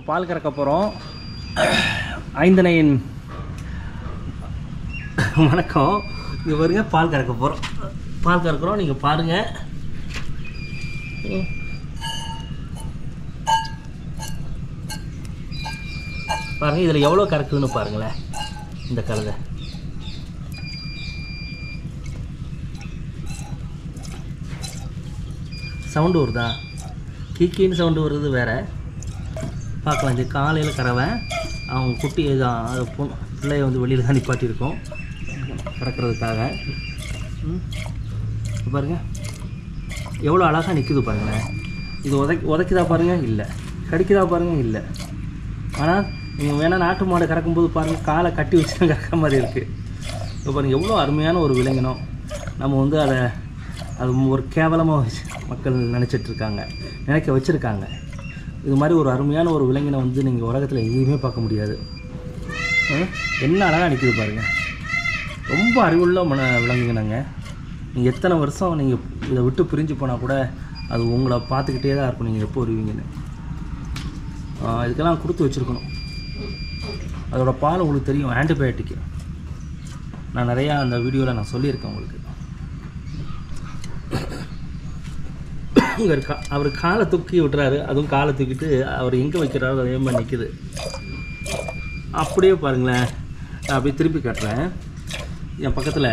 பால் கறக்க போகிறோம். ஐந்தனையின் வணக்கம். இங்கே பாருங்க, பால் கறக்க போகிறோம். பால் கறக்கிறோம், நீங்கள் பாருங்கள். பாருங்கள் இதில் எவ்வளோ கறக்குதுன்னு பாருங்களேன். இந்த கழுதை சவுண்டு வருதா? கீக்கின்னு சவுண்டு வருது வேறு. பார்க்கலாம். இது காலையில் கறவை. அவங்க குட்டி அது பிள்ளைய வந்து வெளியில் தான் நிப்பாட்டியிருக்கோம் கறக்கிறதுக்காக. பாருங்கள் எவ்வளோ அழகாக நிற்குது பாருங்களேன். இது உதைக்குதா பாருங்கள்? இல்லை. கடிக்குதா பாருங்கள்? இல்லை. ஆனால் நீங்கள் வேணால் நாட்டு மாடு கறக்கும்போது பாருங்கள், காலை கட்டி வச்சு தான் கறக்கிற மாதிரி இருக்குது. இப்போ பாருங்கள் எவ்வளோ அருமையான ஒரு விலங்கினம். நம்ம வந்து அது ஒரு கேவலமாக மக்கள் நினைக்க வச்சுருக்காங்க. இது மாதிரி ஒரு அருமையான ஒரு விலங்கினை வந்து நீங்கள் உலகத்தில் எங்கேயுமே பார்க்க முடியாது. என்ன அழகாக நிற்குது பாருங்கள். ரொம்ப அறிவுள்ள விலங்குனங்க. நீங்கள் எத்தனை வருஷம் நீங்கள் இதை விட்டு பிரிஞ்சு போனால் கூட அது உங்களை பார்த்துக்கிட்டே தான் இருக்கும். நீங்கள் எப்போ வருவீங்கன்னு இதுக்கெல்லாம் கொடுத்து வச்சுருக்கணும். அதோட பால் உங்களுக்கு தெரியும், ஆன்டிபயோட்டிக்கு. நான் நிறையா அந்த வீடியோவில் நான் சொல்லியிருக்கேன் உங்களுக்கு. இங்கே இருக்கா, அவர் காலை தூக்கி விட்டுறாரு. அதுவும் காலை தூக்கிட்டு அவர் எங்கே வைக்கிறாரோ அதே மாதிரி நிற்குது. அப்படியே பாருங்களேன். நான் அப்படியே திருப்பி காட்டுறேன். என் பக்கத்தில்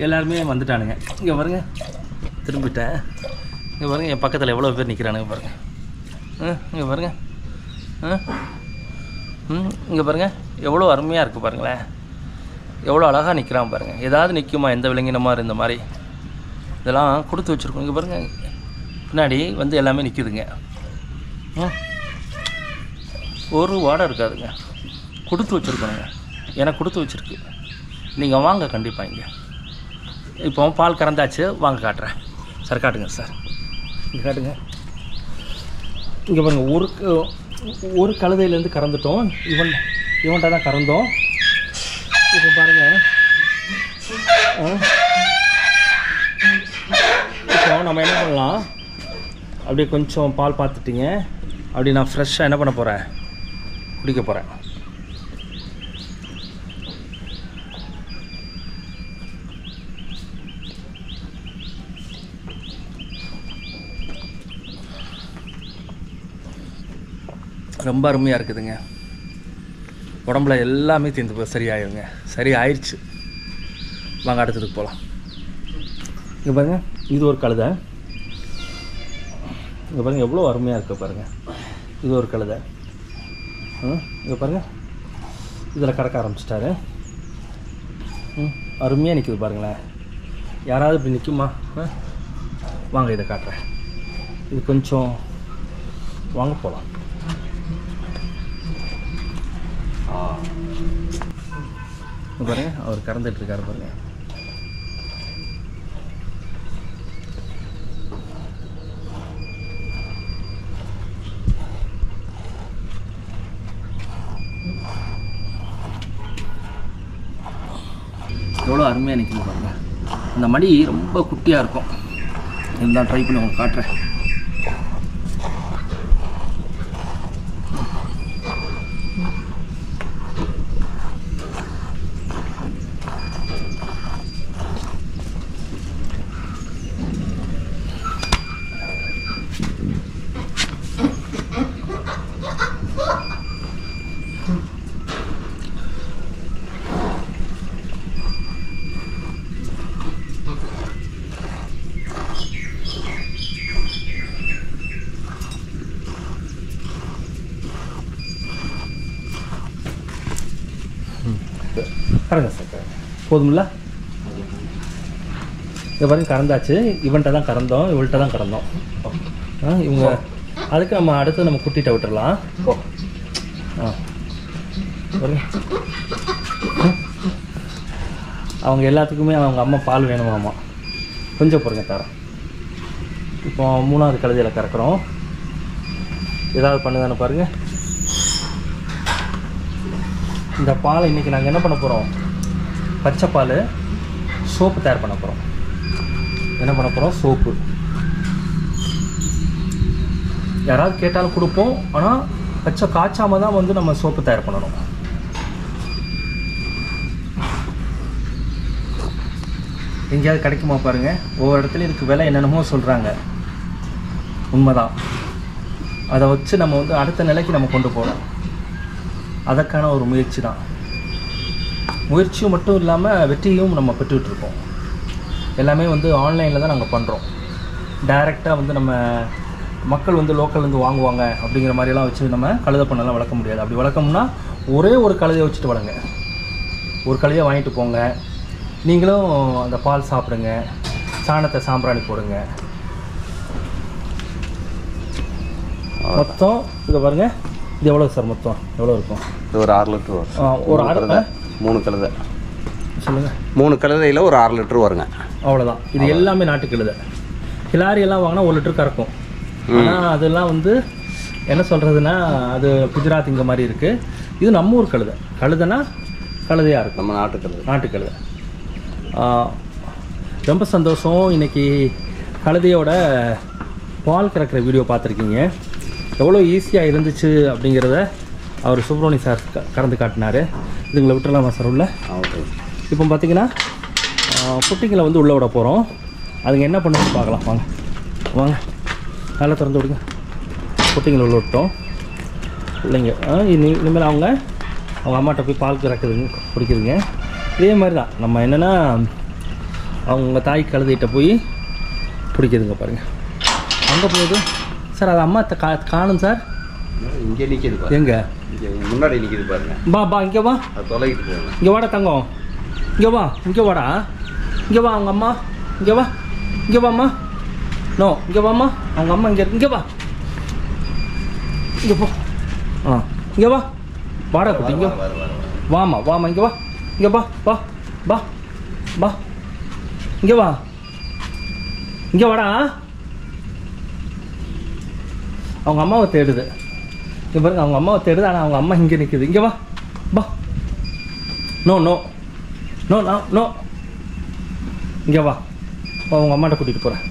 எல்லாருமே வந்துட்டானுங்க. இங்கே பாருங்கள், திரும்பிட்டேன். இங்கே பாருங்கள் என் பக்கத்தில் எவ்வளோ பேர் நிற்கிறானுங்க பாருங்கள். இங்கே பாருங்கள். இங்கே பாருங்கள் எவ்வளோ அருமையாக இருக்குது பாருங்களேன். எவ்வளோ அழகாக நிற்கிறான் பாருங்கள். ஏதாவது நிற்குமா எந்த விலங்கினமாக இருந்த மாதிரி? இதெல்லாம் கொடுத்து வச்சுருக்கோம். இங்கே பாருங்கள் பின்னாடி வந்து எல்லாமே நிற்கிதுங்க. ஒரு வாடை இருக்காதுங்க. கொடுத்து வச்சுருக்கோங்க. எனக்கு கொடுத்து வச்சுருக்கு. நீங்கள் வாங்க கண்டிப்பாக. இங்கே இப்போ பால் கறந்தாச்சு, வாங்க காட்டுறேன். சார் காட்டுங்க சார். இங்கே காட்டுங்க. இங்கே பாருங்கள், ஒரு கழுதையிலேருந்து கறந்துட்டோம். இவன்கிட்ட தான் கறந்தோம். இப்போ பாருங்கள், இப்போ நம்ம என்ன பண்ணலாம், அப்படியே கொஞ்சம் பால் பார்த்துட்டிங்க. அப்படி நான் ஃப்ரெஷ்ஷாக என்ன பண்ண போகிறேன், குடிக்க போகிறேன். ரொம்ப அருமையாக இருக்குதுங்க. உடம்புல எல்லாமே தீர்ந்து சரியாயிருங்க. சரி ஆயிடுச்சு. வாங்க அடுத்ததுக்கு போகலாம். இங்கே பாருங்க, இது ஒரு கழுதை. இங்கே பாருங்கள் எவ்வளோ அருமையாக இருக்குது பாருங்கள். இது ஒரு கழுதை. இங்கே பாருங்கள் இதில் கறக்க ஆரம்பிச்சிட்டாரு. அருமையாக நிற்கிது பாருங்களேன். யாராவது இப்படி நிற்குமா? வாங்க இதை காட்டுறேன். இது கொஞ்சம் வாங்க போகலாம். பாருங்க அவர் கறந்துட்டு இருக்காரு பாருங்க. எவ்வளோ அருமையாக நிற்குது பாருங்க. அந்த மடி ரொம்ப குட்டியாக இருக்கும். இருந்தால் ட்ரை பண்ணி உங்களுக்கு காட்டுறேன். கறங்க சார், போதுமில்ல? இங்கே பாருங்க கறந்தாச்சு. இவன்கிட்ட தான் கறந்தோம், இவள்கிட்ட தான் கறந்தோம். இவங்க அதுக்கு நம்ம அடுத்து நம்ம குட்டிகிட்ட விட்டுடலாம். பாருங்க அவங்க எல்லாத்துக்குமே அவங்க அம்மா பால் வேணுமாம்மா. கொஞ்சம் பாருங்க தரேன். இப்போ 3வது கழுதையில் கறக்கிறோம். ஏதாவது பண்ணுதானே பாருங்கள். இந்த பாலை இன்றைக்கி நாங்கள் என்ன பண்ண போகிறோம்? பச்சை பால் சோப்பு தயார் பண்ண போகிறோம். என்ன பண்ண போகிறோம்? சோப்பு. யாராவது கேட்டாலும் கொடுப்போம். ஆனால் பச்சை காய்ச்சாமல் தான் வந்து நம்ம சோப்பு தயார் பண்ணணும். எங்கேயாவது கிடைக்குமா பாருங்கள். ஒவ்வொரு இடத்துலையும் இதுக்கு விலை என்னென்னமோ சொல்கிறாங்க. உண்மைதான். அதை வச்சு நம்ம வந்து அடுத்த நிலைக்கு நம்ம கொண்டு போகணும். அதற்கான ஒரு முயற்சி தான். முயற்சியும் மட்டும் இல்லாமல் வெற்றியும் நம்ம பெற்றுக்கிட்டுருக்கோம். எல்லாமே வந்து ஆன்லைனில் தான் நாங்கள் பண்ணுறோம். டைரெக்டாக வந்து நம்ம மக்கள் வந்து லோக்கல்லேருந்து வாங்குவாங்க அப்படிங்கிற மாதிரியெல்லாம் வச்சு நம்ம கழுதை பண்ணலாம் வளர்க்க முடியாது. அப்படி வளர்க்கணும்னா ஒரே ஒரு கழுதையை வச்சுட்டு வளங்க. ஒரு கழுதையை வாங்கிட்டு போங்க. நீங்களும் அந்த பால் சாப்பிடுங்க. சாணத்தை சாம்பிராணி போடுங்க. மொத்தம் இதை பாருங்கள். இது எவ்வளோ சார் மொத்தம் எவ்வளோ இருக்கும்? இது ஒரு 6 லிட்டர் வரும். ஒரு 3 கழுதை சொல்லுங்கள். 3 கழுதையில் ஒரு 6 லிட்டர் வருங்க. அவ்வளோதான். இது எல்லாமே நாட்டு கழுதை. கிளாரி எல்லாம் வாங்கினா 1 லிட்டர் கறக்கும். ஆனால் அதெல்லாம் வந்து என்ன சொல்கிறதுனா அது குஜராத் இங்கே மாதிரி இருக்குது. இது நம்ம ஊர் கழுதை. கழுதைனா கழுதையாக இருக்கும். நம்ம நாட்டு கழுதை. ரொம்ப சந்தோஷம். இன்றைக்கி கழுதையோட பால் கறக்கிற வீடியோ பார்த்துருக்கீங்க. எவ்வளோ ஈஸியாக இருந்துச்சு அப்படிங்கிறத அவர் சுப்ரமணி சார் கறந்து காட்டினார். இதுங்களை விட்டுலாமா சார் உள்ள? இப்போ பார்த்தீங்கன்னா குட்டிங்களை வந்து உள்ளே விட போகிறோம். அதுங்க என்ன பண்ணுன்னு பார்க்கலாம். வாங்க வாங்க நல்லா திறந்து விடுங்க. குட்டிங்களை உள்ள விட்டோம். இல்லைங்க இனிமேல் அவங்க அம்மாட்ட போய் பால் கறக்குதுங்க, குடிக்குதுங்க. இதே மாதிரி தான் நம்ம என்னென்னா அவங்க தாய் கழுதைகிட்ட போய் பிடிக்குதுங்க. பாருங்கள் அங்கே போகுது சார். அது அம்மா காணும் சார். இங்கே நிற்கிது. எங்கே? முன்னாடி நிற்கிது பாருங்க. பா இங்கே வா. தொலைகிட்டு போங்க. இங்கே வாடா தங்கம். இங்கே வா. இங்கே வாடா. இங்கே வா. அவங்க அம்மா இங்கே வா. இங்கே வாம்மா. நோ இங்கே வாம்மா. அவங்க அம்மா இங்கே இங்கே வா. இங்கே போ. இங்கே வா. வாடா குட்டி. இங்கே வாம்மா. இங்கே வா. இங்கே வா. வா. இங்கே வா. இங்கே வாடா. அவங்க அம்மாவை தேடுது. இங்கே பாருங்க அவங்க அம்மாவை தேடுது. ஆனால் அவங்க அம்மா இங்கே நிற்குது. இங்கே வா. நோ இங்கே வா. அவங்க அம்மாட்ட கூட்டிகிட்டு போகிறேன்.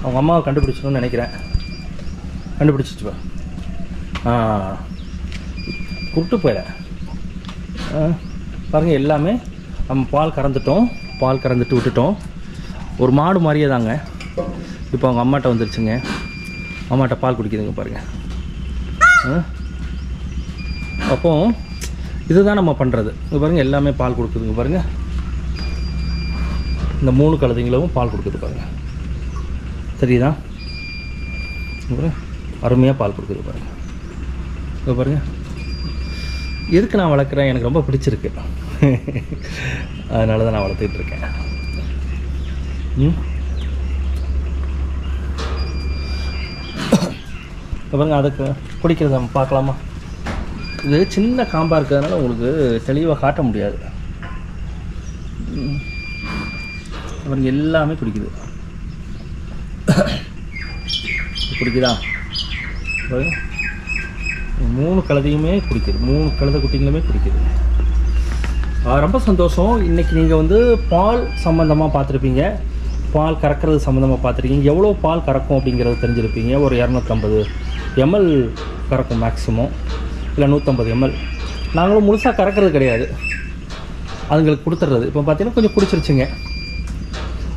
அவங்க அம்மாவை கண்டுபிடிச்சிடணும்னு நினைக்கிறேன். கண்டுபிடிச்சிட்டு வா. கூப்பிட்டு போயிட. பாருங்கள் எல்லாமே நம்ம பால் கறந்துட்டு விட்டுட்டோம். ஒரு மாடு மாதிரியே தாங்க. இப்போ அவங்க அம்மாட்ட வந்துருச்சுங்க. அம்மாட்ட பால் குடிக்குதுங்க பாருங்கள். அப்போ இதுதான் நம்ம பண்ணுறது. இங்கே பாருங்கள் எல்லாமே பால் கொடுக்குதுங்க பாருங்கள். இந்த 3 கழுதைங்களும் பால் கொடுக்குது பாருங்கள். தெரியுதா? பாருங்கள் அருமையாக பால் கொடுக்குது பாருங்கள். இங்கே பாருங்கள். எதுக்கு நான் வளர்க்குறேன், எனக்கு ரொம்ப பிடிச்சிருக்கு. அதனால தான் நான் வளர்த்துட்ருக்கேன். பாருங்க அதுக்கு குடிக்கிறத நம்ம பார்க்கலாமா? இது சின்ன காம்பாக இருக்கிறதுனால உங்களுக்கு தெளிவாக காட்ட முடியாது. பாருங்க எல்லாமே குடிக்குது. குடிக்குதா? 3 கழுதையுமே குடிக்குது. 3 கழுதை குட்டிங்களுமே குடிக்குது. ரொம்ப சந்தோஷம். இன்றைக்கி நீங்கள் வந்து பால் சம்மந்தமாக பார்த்துருப்பீங்க, பால் கறக்கிறது சம்மந்தமாக பார்த்துருக்கீங்க. எவ்வளோ பால் கறக்கும் அப்படிங்கிறது தெரிஞ்சிருப்பீங்க. ஒரு 250 ml கறக்கும் மேக்ஸிமம், இல்லை 150 ml. நாங்களும் முழுசாக கறக்கிறது கிடையாது, அதுங்களுக்கு கொடுத்துட்றது. இப்போ பார்த்தீங்கன்னா கொஞ்சம் குடிச்சிருச்சுங்க.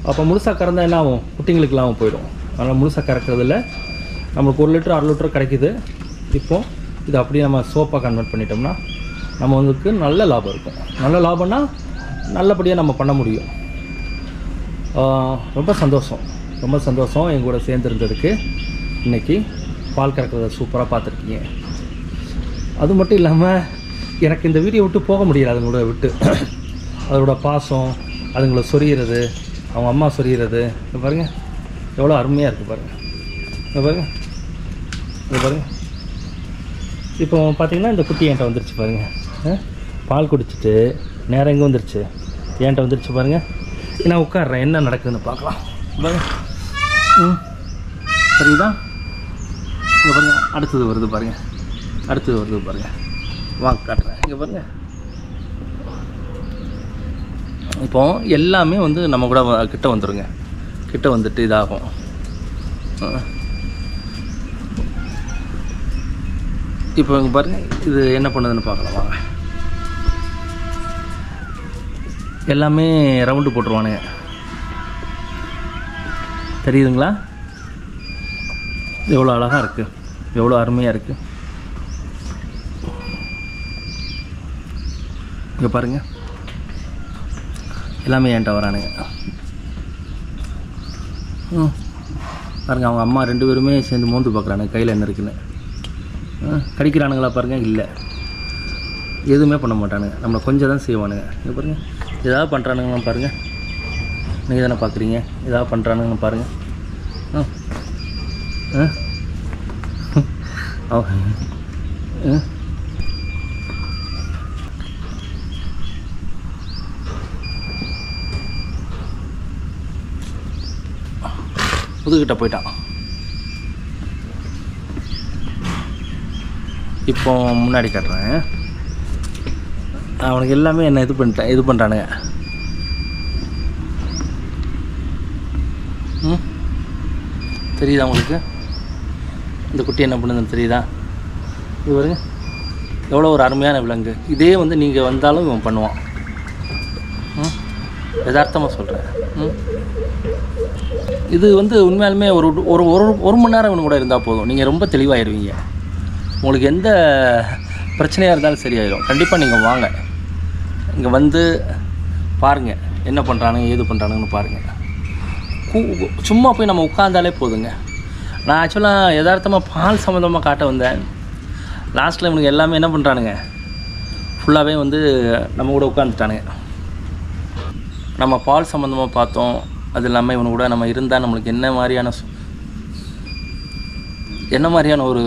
அப்போ முழுசாக கறந்தால் என்ன ஆகும், குட்டிங்களுக்கு இல்லாமல் போயிடும். அதனால் முழுசாக கறக்கிறதில்ல. நம்மளுக்கு 1 லிட்டர் 1/2 லிட்டர் கிடைக்குது. இப்போது இது அப்படியே நம்ம சோப்பாக கன்வெர்ட் பண்ணிட்டோம்னா நம்ம வந்துக்கு நல்ல லாபம் இருக்கும். நல்ல லாபம்னா நல்லபடியாக நம்ம பண்ண முடியும். ரொம்ப சந்தோஷம், ரொம்ப சந்தோஷம் எங்கள் கூட சேர்ந்துருந்ததுக்கு. இன்றைக்கி பால் கறக்கிறத சூப்பராக பார்த்துருக்கீங்க. அது மட்டும் இல்லாமல் எனக்கு இந்த வீடியோ விட்டு போக முடியல. அதுங்களோட விட்டு அதோட பாசம், அதுங்களை சொரிகிறது, அவங்க அம்மா சொரிகிறது. இப்போ பாருங்கள் எவ்வளோ அருமையாக இருக்குது பாருங்கள். இப்போ பாருங்கள், இது பாருங்கள். இப்போ பார்த்தீங்கன்னா இந்த குட்டி என்கிட்ட வந்துருச்சு பாருங்கள். பால் குடிச்சிட்டு நேரம் எங்கே வந்துருச்சு, என்கிட்ட வந்துருச்சு பாருங்கள். நான் உட்காடுறேன், என்ன நடக்குதுன்னு பார்க்கலாம். பாருங்கள் சரிதா? இங்கே பாருங்கள் அடுத்தது வருது பாருங்கள், அடுத்தது வருது பாருங்கள். வாங்க காட்டுறேன். இங்கே பாருங்கள். இப்போ எல்லாமே வந்து நம்ம கூட கிட்ட வந்துடுங்க. கிட்ட வந்துட்டு இதாகும். இப்போ இங்கே பாருங்கள் இது என்ன பண்ணுதுன்னு பார்க்கலாம் வாங்க. எல்லாமே ரவுண்டு போட்டுருவானுங்க, தெரியுதுங்களா? எவ்வளோ அழகாக இருக்குது, எவ்வளோ அருமையாக இருக்குது. இங்கே பாருங்கள் எல்லாமே என்கிட்ட வரானுங்க. பாருங்கள் அவங்க அம்மா 2 பேருமே சேர்ந்து மோந்து பார்க்குறானுங்க கையில் என்ன இருக்குன்னு. கடிக்கிறானுங்களா பாருங்கள்? இல்லை, எதுவுமே பண்ண மாட்டானுங்க. நம்மளை கொஞ்சம் தான் செய்வானுங்க. இங்கே பாருங்கள் ஏதாவது பண்ணுறானுங்கன்னு பாருங்கள். நீங்கள் தானே பார்க்குறீங்க, ஏதாவது பண்ணுறானுங்கன்னு பாருங்கள். முதுகிட்ட போயிட்டான். இப்போ முன்னாடி காட்டுறேன். அவனுக்கு எல்லாமே என்ன இது பண்ணுறானுங்க. தெரியுதா உங்களுக்கு? இந்த குட்டி என்ன பண்ணுதுன்னு தெரியுதா? இது பாருங்க எவ்வளோ ஒரு அருமையான விலங்கு. இதே வந்து நீங்கள் வந்தாலும் இவன் பண்ணுவான். யதார்த்தமாக சொல்கிறேன். இது வந்து உண்மையாலுமே ஒரு ஒரு ஒரு மணி நேரம் இவனு கூட இருந்தால் போதும், நீங்கள் ரொம்ப தெளிவாகிடுவீங்க. உங்களுக்கு எந்த பிரச்சனையாக இருந்தாலும் சரியாயிடும். கண்டிப்பாக நீங்கள் வாங்க, இங்கே வந்து பாருங்கள் என்ன பண்ணுறானுங்க ஏது பண்ணுறானுங்கன்னு பாருங்கள். சும்மா போய் நம்ம உட்காந்தாலே போதுங்க. நான் ஆக்சுவலாக யதார்த்தமாக பால் சம்மந்தமாக காட்ட வந்தேன். லாஸ்ட்டில் இவனுக்கு எல்லாமே என்ன பண்ணுறானுங்க, ஃபுல்லாகவே வந்து நம்ம கூட உட்காந்துட்டானுங்க. நம்ம பால் சம்மந்தமாக பார்த்தோம். அது இல்லாமல் இவனு கூட நம்ம இருந்தால் நம்மளுக்கு என்ன மாதிரியான ஒரு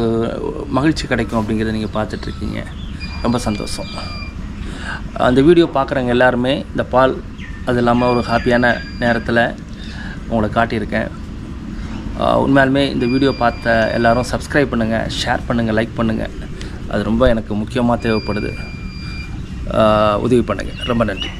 மகிழ்ச்சி கிடைக்கும் அப்படிங்கிறத நீங்கள் பார்த்துட்ருக்கீங்க. ரொம்ப சந்தோஷம். அந்த வீடியோ பார்க்குறவங்க எல்லாருமே இந்த பால் அது இல்லாமல் ஒரு ஹாப்பியான நேரத்தில் உங்களை காட்டியிருக்கேன். உண்மையாலுமே இந்த வீடியோ பார்த்த எல்லோரும் சப்ஸ்கிரைப் பண்ணுங்கள், ஷேர் பண்ணுங்கள், லைக் பண்ணுங்கள். அது ரொம்ப எனக்கு முக்கியமாக தேவைப்படுது. உதவி பண்ணுங்கள். ரொம்ப நன்றி.